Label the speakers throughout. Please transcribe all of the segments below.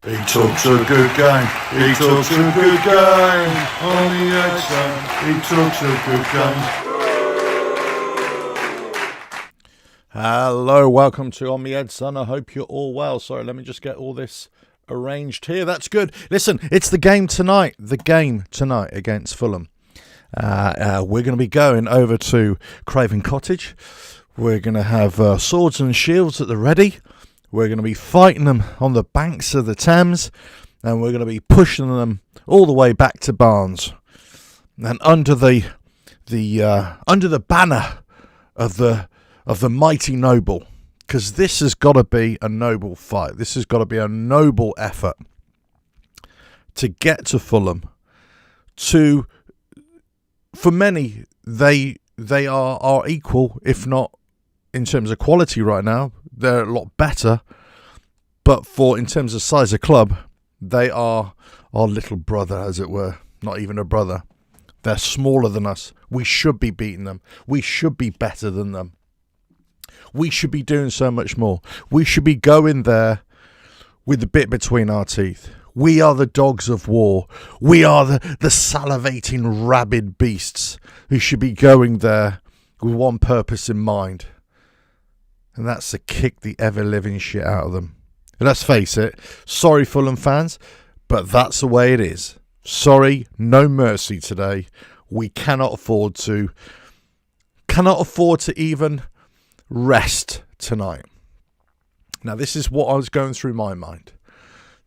Speaker 1: He talks a good game. He talks a good game. On the outside, he talks a good game.
Speaker 2: Hello, welcome to On the Ed Son. I hope you're all well. Sorry, let me just get all this arranged here. That's good. Listen, it's the game tonight. The game tonight against Fulham. We're going to be going over to Craven Cottage. We're going to have swords and shields at the ready. We're going to be fighting them on the banks of the Thames, and we're going to be pushing them all the way back to Barnes. And under the banner of the mighty noble, because this has got to be a noble fight. This has got to be a noble effort to get to Fulham. For many, they are equal, if not in terms of quality right now. They're a lot better, but in terms of size of club, they are our little brother, as it were. Not even a brother. They're smaller than us. We should be beating them. We should be better than them. We should be doing so much more. We should be going there with the bit between our teeth. We are the dogs of war. We are the salivating rabid beasts who should be going there with one purpose in mind. And that's to kick the ever-living shit out of them. Let's face it, sorry Fulham fans, but that's the way it is. Sorry, no mercy today. We cannot afford to even rest tonight. Now, this is what I was going through my mind.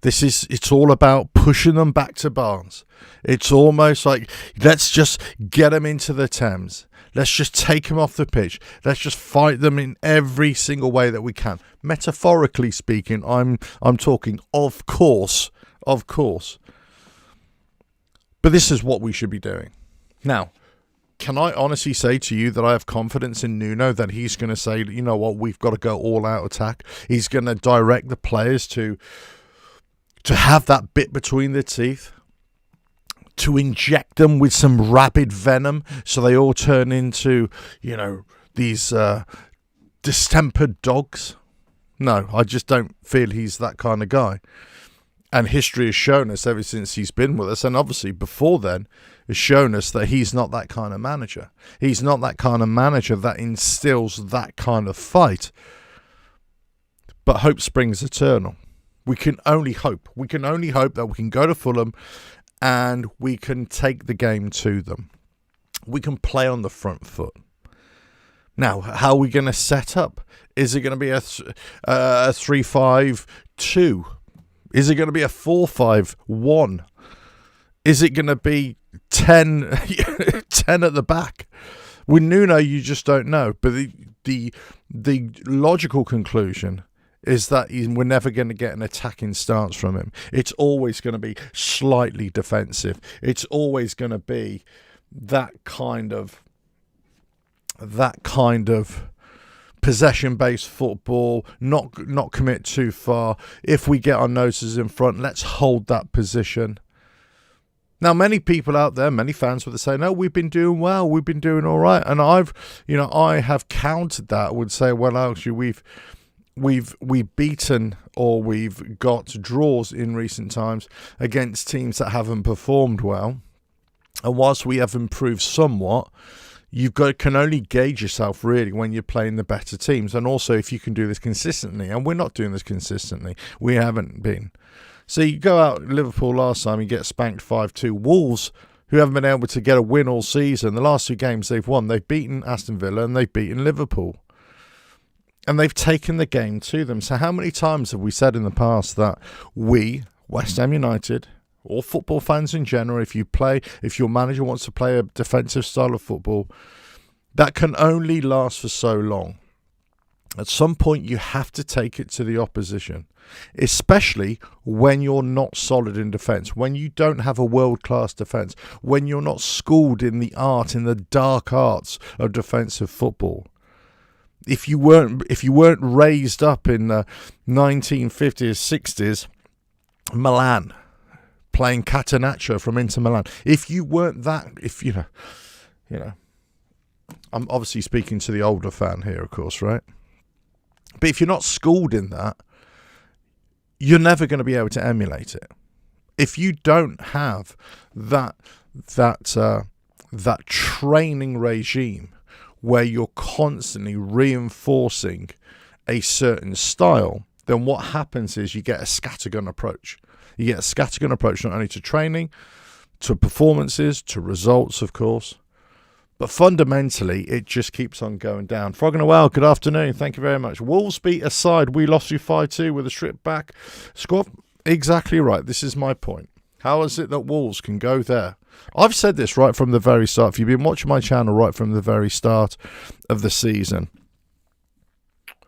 Speaker 2: It's all about pushing them back to Barnes. It's almost like, let's just get them into the Thames. Let's just take them off the pitch. Let's just fight them in every single way that we can. Metaphorically speaking, I'm talking, of course. But this is what we should be doing. Now, can I honestly say to you that I have confidence in Nuno that he's going to say, you know what, we've got to go all out attack. He's going to direct the players to have that bit between their teeth, to inject them with some rabid venom so they all turn into, these distempered dogs. No, I just don't feel he's that kind of guy. And history has shown us ever since he's been with us, and obviously before then, has shown us that he's not that kind of manager. He's not that kind of manager that instills that kind of fight. But hope springs eternal. We can only hope. We can only hope that we can go to Fulham and we can take the game to them. We can play on the front foot. Now, how are we going to set up? Is it going to be a 3-5-2? Is it going to be a 4-5-1? Is it going to be 10 at the back? With Nuno, you just don't know. But the logical conclusion is that we're never going to get an attacking stance from him. It's always going to be slightly defensive. It's always going to be that kind of possession-based football, not commit too far. If we get our noses in front, let's hold that position. Now, many people out there, many fans would say, no, we've been doing well, we've been doing all right. And I have countered that, would say, well, actually, we've beaten or we've got draws in recent times against teams that haven't performed well. And whilst we have improved somewhat, can only gauge yourself really when you're playing the better teams, and also if you can do this consistently. And we're not doing this consistently. We haven't been. So you go out Liverpool last time, you get spanked 5-2. Wolves, who haven't been able to get a win all season, the last two games they've won, they've beaten Aston Villa and they've beaten Liverpool. And they've taken the game to them. So how many times have we said in the past that we, West Ham United, or football fans in general, if your manager wants to play a defensive style of football, that can only last for so long. At some point, you have to take it to the opposition, especially when you're not solid in defence, when you don't have a world-class defence, when you're not schooled in the dark arts of defensive football. If you weren't raised up in the 1950s, 60s, Milan, playing Catenaccio from Inter Milan. If you weren't that, I'm obviously speaking to the older fan here, of course, right? But if you're not schooled in that, you're never going to be able to emulate it. If you don't have that training regime where you're constantly reinforcing a certain style, then what happens is you get a scattergun approach. You get a scattergun approach not only to training, to performances, to results, of course, but fundamentally it just keeps on going down. Frog and a Well, good afternoon. Thank you very much. Wolves beat aside, we lost you 5-2 with a stripped back squad. Exactly right. This is my point. How is it that Wolves can go there? I've said this right from the very start. If you've been watching my channel right from the very start of the season,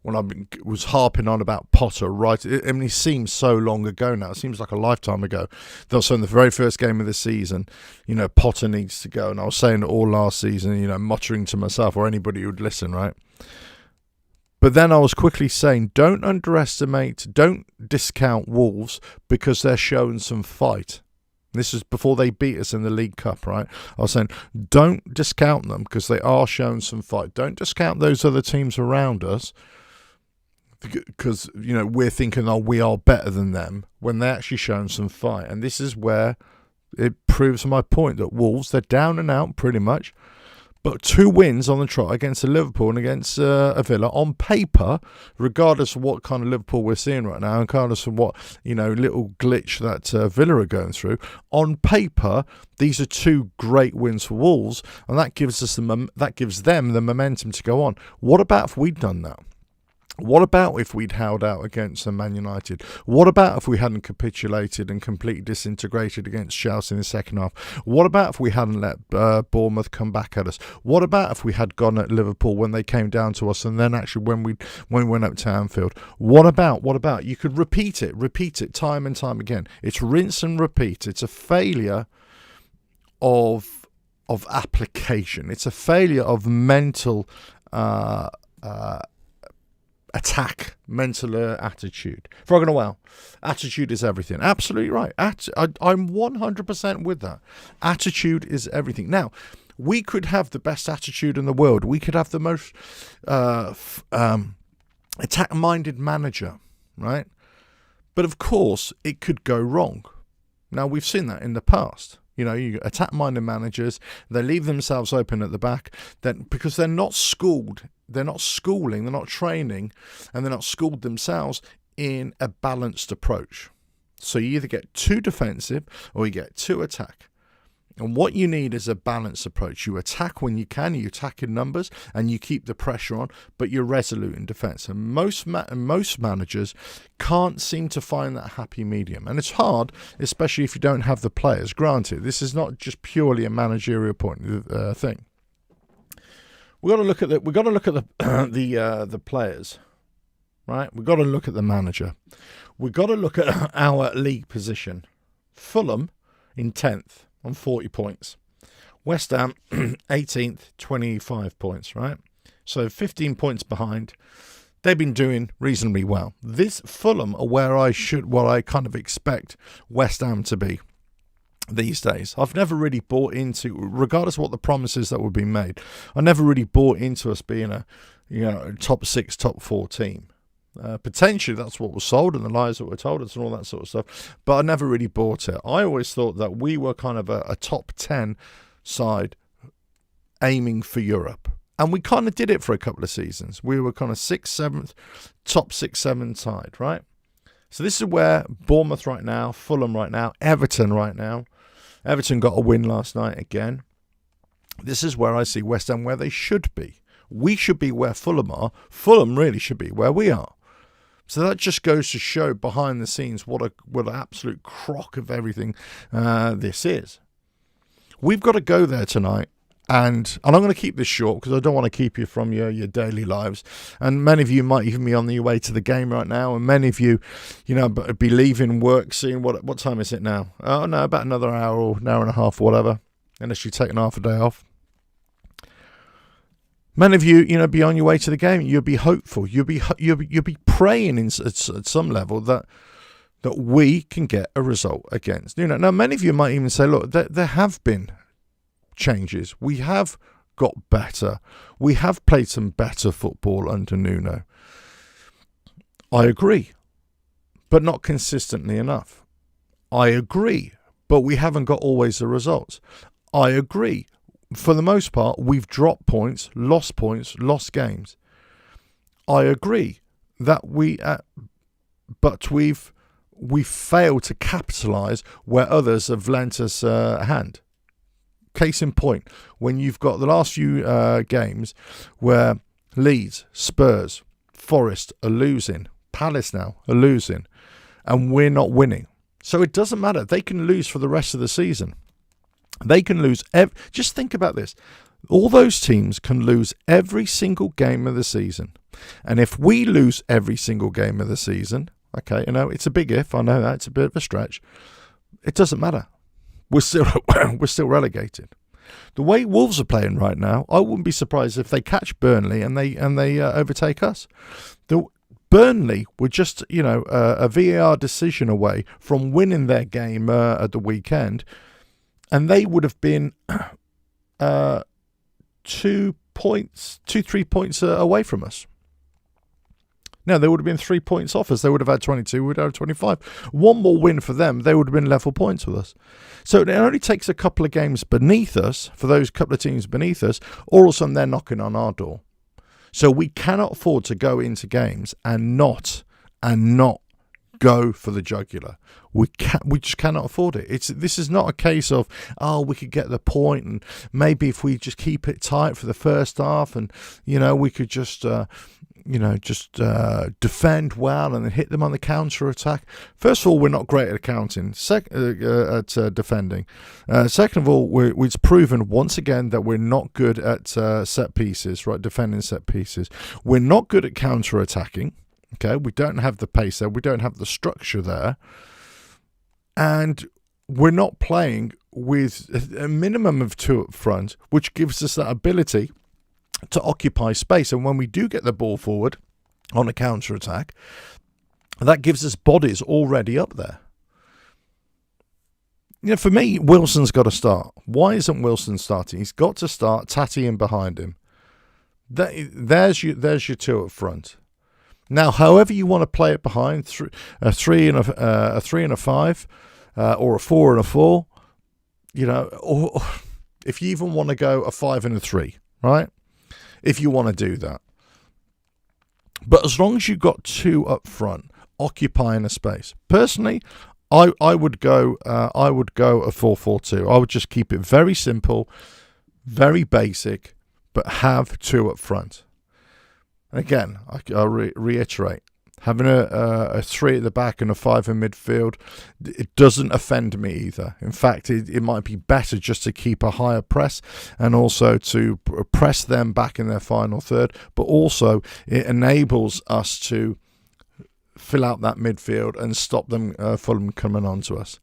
Speaker 2: when I was harping on about Potter, right? I mean, it seems so long ago now. It seems like a lifetime ago. That was in the very first game of the season, Potter needs to go. And I was saying it all last season, muttering to myself or anybody who would listen, right? But then I was quickly saying, don't discount Wolves because they're showing some fight. This is before they beat us in the League Cup, right? I was saying, don't discount them because they are showing some fight. Don't discount those other teams around us because, we're thinking, oh, we are better than them when they're actually showing some fight. And this is where it proves my point that Wolves, they're down and out pretty much. But 2 wins on the trot against a Liverpool and against a Villa on paper, regardless of what kind of Liverpool we're seeing right now, and regardless of what, little glitch that Villa are going through, on paper, these are 2 great wins for Wolves, and that gives them the momentum to go on. What about if we'd done that? What about if we'd held out against Man United? What about if we hadn't capitulated and completely disintegrated against Chelsea in the second half? What about if we hadn't let Bournemouth come back at us? What about if we had gone at Liverpool when they came down to us, and then actually when we went up to Anfield? What about? You could repeat it time and time again. It's rinse and repeat. It's a failure of application. It's a failure of mental attack, mental attitude. Frog and a Well, attitude is everything. Absolutely right. I'm 100% with that. Attitude is everything. Now, we could have the best attitude in the world. We could have the most attack-minded manager, right? But of course, it could go wrong. Now, we've seen that in the past. You attack-minded managers, they leave themselves open at the back because they're not schooled. They're not schooling, they're not training, and they're not schooled themselves in a balanced approach. So you either get too defensive or you get too attack. And what you need is a balanced approach. You attack when you can, you attack in numbers, and you keep the pressure on, but you're resolute in defence. And most managers can't seem to find that happy medium. And it's hard, especially if you don't have the players. Granted, this is not just purely a managerial thing. We've got to look at the players, right? We've got to look at the manager. We've got to look at our league position. Fulham in 10th on 40 points. West Ham 18th, 25 points, right? So 15 points behind. They've been doing reasonably well. This Fulham are where I kind of expect West Ham to be these days. I've never really bought into, regardless of what the promises that were being made, I never really bought into us being a top 6, top 4 team. Potentially that's what was sold and the lies that were told us and all that sort of stuff, but I never really bought it. I always thought that we were kind of a top 10 side aiming for Europe, and we kind of did it for a couple of seasons. We were kind of 6th, 7th, top 6, 7 side, right? So this is where Bournemouth right now, Fulham right now, Everton right now. Everton got a win last night again. This is where I see West Ham where they should be. We should be where Fulham are. Fulham really should be where we are. So that just goes to show behind the scenes what an absolute crock of everything this is. We've got to go there tonight. And I'm going to keep this short because I don't want to keep you from your daily lives. And many of you might even be on your way to the game right now. And many of you, be leaving work soon. What time is it now? Oh, no, about another hour or an hour and a half or whatever. Unless you're taking half a day off. Many of you, be on your way to the game. You'll be hopeful. You'll be praying at some level that we can get a result against. Now many of you might even say, look, there have been changes. We have got better. We have played some better football under Nuno. I agree. but not consistently enough. I agree, but we haven't got always the results. I agree. For the most part, we've dropped points, lost games. I agree that but we've failed to capitalise where others have lent us a hand. Case in point, when you've got the last few games where Leeds, Spurs, Forest are losing, Palace now are losing, and we're not winning. So it doesn't matter. They can lose for the rest of the season. They can lose. Just think about this. All those teams can lose every single game of the season. And if we lose every single game of the season, okay, it's a big if. I know that. It's a bit of a stretch. It doesn't matter. We're still relegated. The way Wolves are playing right now, I wouldn't be surprised if they catch Burnley and they overtake us. Burnley were just, a VAR decision away from winning their game at the weekend, and they would have been 3 points away from us. Now, they would have been 3 points off us. They would have had 22. We would have had 25. One more win for them, they would have been level points with us. So it only takes a couple of games beneath us, for those couple of teams beneath us, all of a sudden they're knocking on our door. So we cannot afford to go into games and not go for the jugular. We just cannot afford it. This is not a case of, we could get the point, and maybe if we just keep it tight for the first half, and we could just defend well and then hit them on the counter attack. First of all, we're not great at defending. Second of all, it's proven once again that we're not good at set pieces, right? Defending set pieces. We're not good at counter attacking. Okay, we don't have the pace there. We don't have the structure there. And we're not playing with a minimum of two up front, which gives us that ability to occupy space. And when we do get the ball forward on a counter-attack, that gives us bodies already up there. For me, Wilson's got to start. Why isn't Wilson starting? He's got to start. Tatty in behind him. There's your two up front. Now, however you want to play it behind, a 3 and a 5, or a 4 and a 4, or if you even want to go a 5 and a 3, right? If you want to do that. But as long as you've got two up front occupying a space. Personally, I would go a 4-4-2. I would just keep it very simple, very basic, but have two up front. Again, I'll reiterate, having a 3 at the back and a 5 in midfield, it doesn't offend me either. In fact, it might be better just to keep a higher press and also to press them back in their final third, but also it enables us to fill out that midfield and stop them Fulham coming on to us.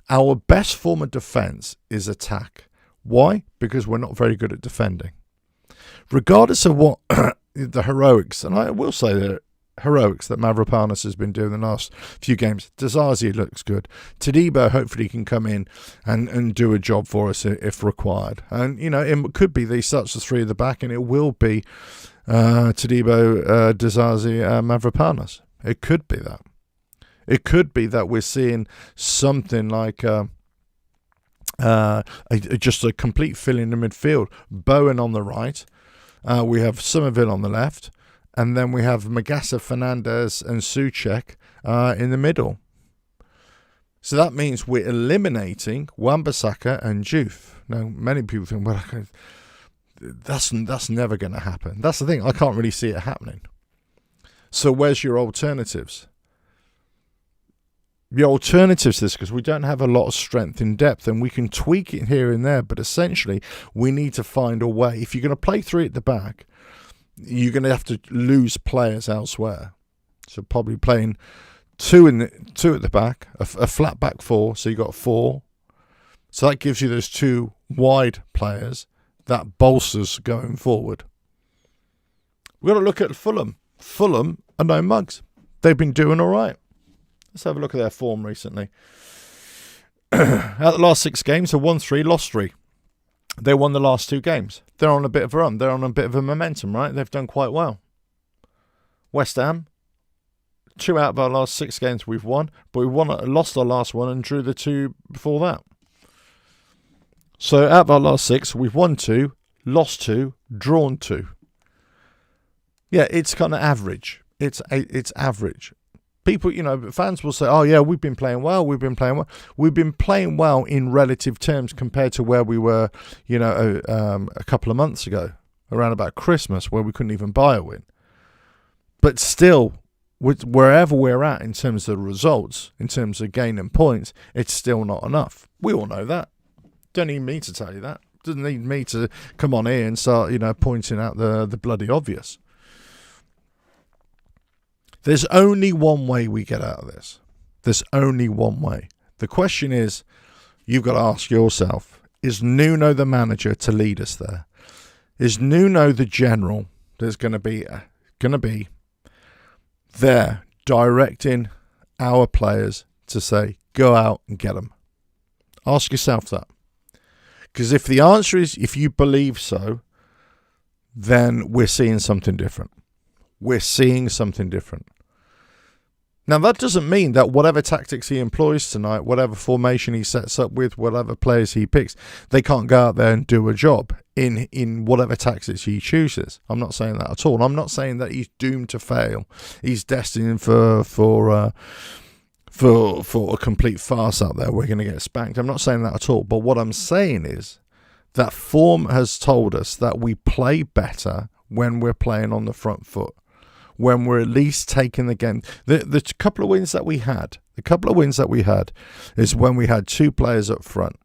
Speaker 2: Our best form of defence is attack. Why? Because we're not very good at defending. Regardless of what the heroics, and I will say that heroics that Mavropanos has been doing the last few games. Desarzi looks good. Todibo hopefully can come in and do a job for us if required. And, it could be that he starts the 3 at the back, and it will be Todibo, Desarzi, Mavropanos. It could be that. It could be that we're seeing something like just a complete fill in the midfield. Bowen on the right. We have Somerville on the left. And then we have Magassa, Fernandez and Souček in the middle. So that means we're eliminating Wan-Bissaka and Juve. Now, many people think, well, that's never going to happen. That's the thing. I can't really see it happening. So where's your alternatives? The alternatives to this, because we don't have a lot of strength in depth, and we can tweak it here and there, but essentially we need to find a way. If you're going to play 3 at the back, you're going to have to lose players elsewhere. So probably playing two at the back, a flat back 4, so you got 4. So that gives you those 2 wide players. That bolsters going forward. We've got to look at Fulham. Fulham are no mugs. They've been doing all right. Let's have a look at their form recently. Out the last 6 games, they won 3, lost 3. They won the last 2 games. They're on a bit of a run. They're on a bit of a momentum, right? They've done quite well. West Ham, 2 out of our last 6 games we've won, but lost our last one and drew the 2 before that. So out of our last 6, we've won 2, lost 2, drawn 2. Yeah, it's kind of average. It's average. People, fans will say, "Oh yeah, we've been playing well. We've been playing well. We've been playing well in relative terms compared to where we were, a couple of months ago, around about Christmas, where we couldn't even buy a win. But still, wherever we're at in terms of results, in terms of gaining points, it's still not enough. We all know that. Don't need me to tell you that. Doesn't need me to come on here and start, pointing out the bloody obvious. There's only one way we get out of this. There's only one way. The question is, you've got to ask yourself, is Nuno the manager to lead us there? Is Nuno the general that's going to be there directing our players to say, go out and get them? Ask yourself that. Because if the answer is, if you believe so, then we're seeing something different. We're seeing something different. Now, that doesn't mean that whatever tactics he employs tonight, whatever formation he sets up with, whatever players he picks, they can't go out there and do a job in whatever tactics he chooses. I'm not saying that at all. I'm not saying that he's doomed to fail. He's destined for a complete farce out there. We're going to get spanked. I'm not saying that at all. But what I'm saying is that form has told us that we play better when we're playing on the front foot, when we're at least taking the game. The couple of wins that we had is when we had 2 players up front.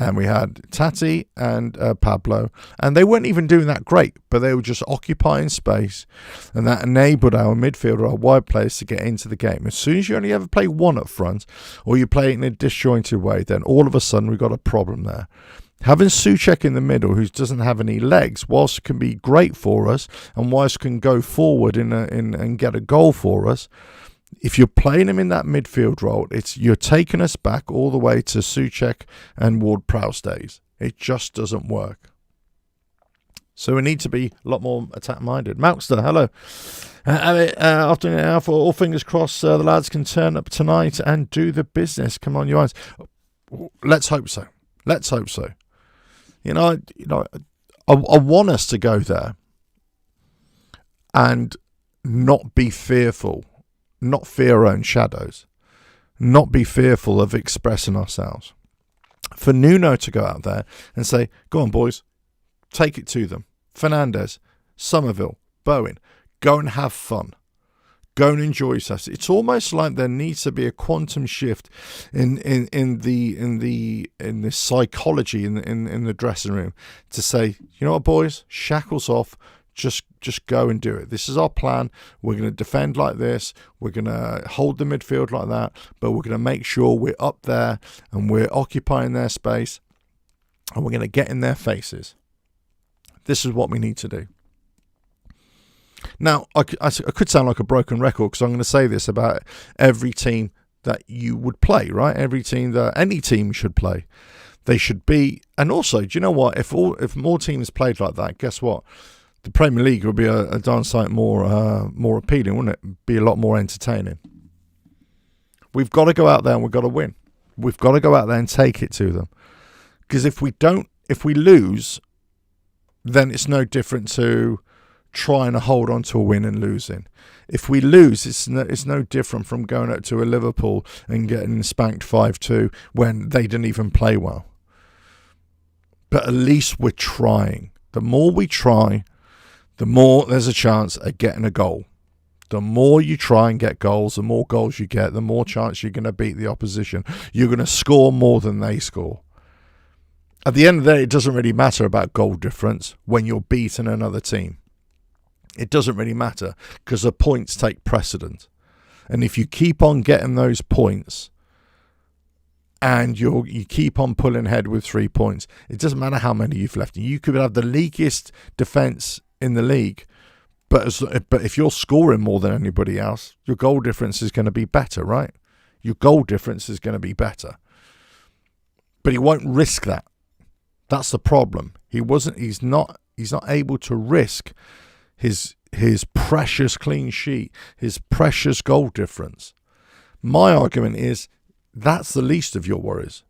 Speaker 2: And we had Tati and Pablo, and they weren't even doing that great, but they were just occupying space, and that enabled our midfielder, our wide players, to get into the game. As soon as you only ever play one up front, or you play it in a disjointed way, then all of a sudden we've got a problem there. Having Souček in the middle, who doesn't have any legs, whilst it can be great for us, and whilst can go forward and get a goal for us, if you're playing him in that midfield role, you're taking us back all the way to Souček and Ward-Prowse days. It just doesn't work. So we need to be a lot more attack-minded. Malkster, hello. Afternoon, Alpha. All fingers crossed the lads can turn up tonight and do the business. Come on, you guys. Let's hope so. Let's hope so. I want us to go there and not be fearful. Not fear our own shadows, not be fearful of expressing ourselves. For Nuno to go out there and say, go on boys, take it to them. Fernandes, Somerville, Bowen, go and have fun. Go and enjoy yourself. It's almost like there needs to be a quantum shift in the psychology in the dressing room to say, you know what boys, shackles off. Just go and do it. This is our plan. We're going to defend like this. We're going to hold the midfield like that. But we're going to make sure we're up there and we're occupying their space. And we're going to get in their faces. This is what we need to do. Now, I could sound like a broken record because I'm going to say this about every team that you would play, right? Every team that any team should play. They should be. And also, do you know what? If more teams played like that, guess what? The Premier League would be a darn sight more appealing, wouldn't it? Be a lot more entertaining. We've got to go out there and we've got to win. We've got to go out there and take it to them. Because if we lose, then it's no different to trying to hold on to a win and losing. If we lose, it's no different from going up to a Liverpool and getting spanked 5-2 when they didn't even play well. But at least we're trying. The more we try, the more there's a chance of getting a goal. The more you try and get goals, the more goals you get, the more chance you're going to beat the opposition. You're going to score more than they score. At the end of the day, it doesn't really matter about goal difference when you're beating another team. It doesn't really matter because the points take precedent. And if you keep on getting those points and you keep on pulling ahead with 3 points, it doesn't matter how many you've left. You could have the leakiest defence in the league, but if you're scoring more than anybody else, your goal difference is going to be better, right? Your goal difference is going to be better. But he won't risk that. That's the problem. He's not able to risk his his precious clean sheet, his precious goal difference. My argument is that's the least of your worries.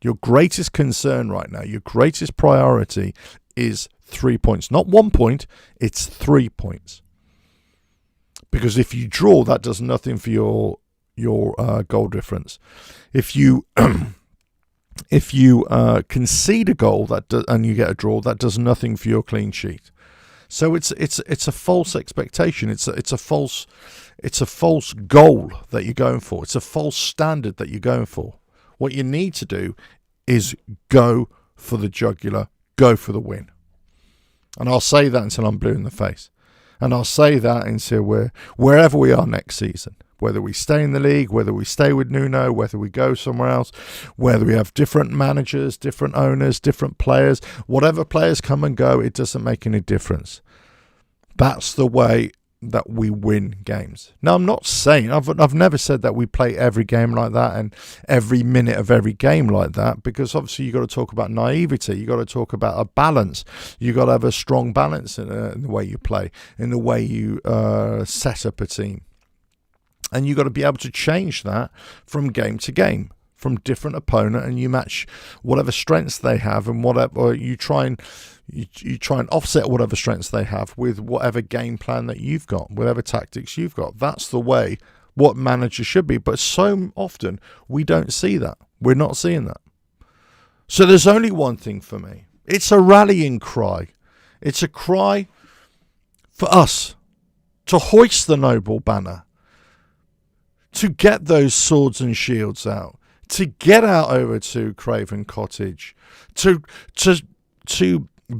Speaker 2: Your greatest concern right now, your greatest priority is 3 points. Not 1 point, it's 3 points. Because if you draw, that does nothing for your goal difference. If you concede a goal and you get a draw, that does nothing for your clean sheet. So it's a false expectation. It's a false goal that you're going for. It's a false standard that you're going for. What you need to do is go for the jugular, go for the win. And I'll say that until I'm blue in the face. And I'll say that until wherever we are next season. Whether we stay in the league, whether we stay with Nuno, whether we go somewhere else, whether we have different managers, different owners, different players, whatever players come and go, it doesn't make any difference. That's the way that we win games. Now, I'm not saying, I've never said that we play every game like that and every minute of every game like that, because obviously you've got to talk about naivety. You've got to talk about a balance. You've got to have a strong balance in the way you play, in the way you set up a team. And you've got to be able to change that from game to game, from different opponent, and you match whatever strengths they have, and whatever you try and offset whatever strengths they have with whatever game plan that you've got, whatever tactics you've got. That's the way what managers should be. But so often we don't see that. We're not seeing that. So there's only one thing for me. It's a rallying cry. It's a cry for us to hoist the noble banner, to get those swords and shields out, to get out over to Craven Cottage, to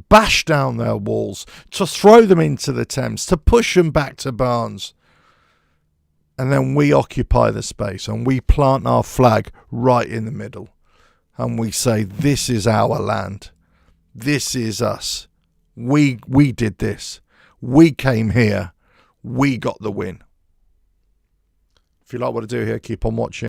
Speaker 2: bash down their walls, to throw them into the Thames, to push them back to Barnes. And then we occupy the space and we plant our flag right in the middle. And we say, this is our land. This is us. We did this. We came here. We got the win. If you like what I do here, keep on watching.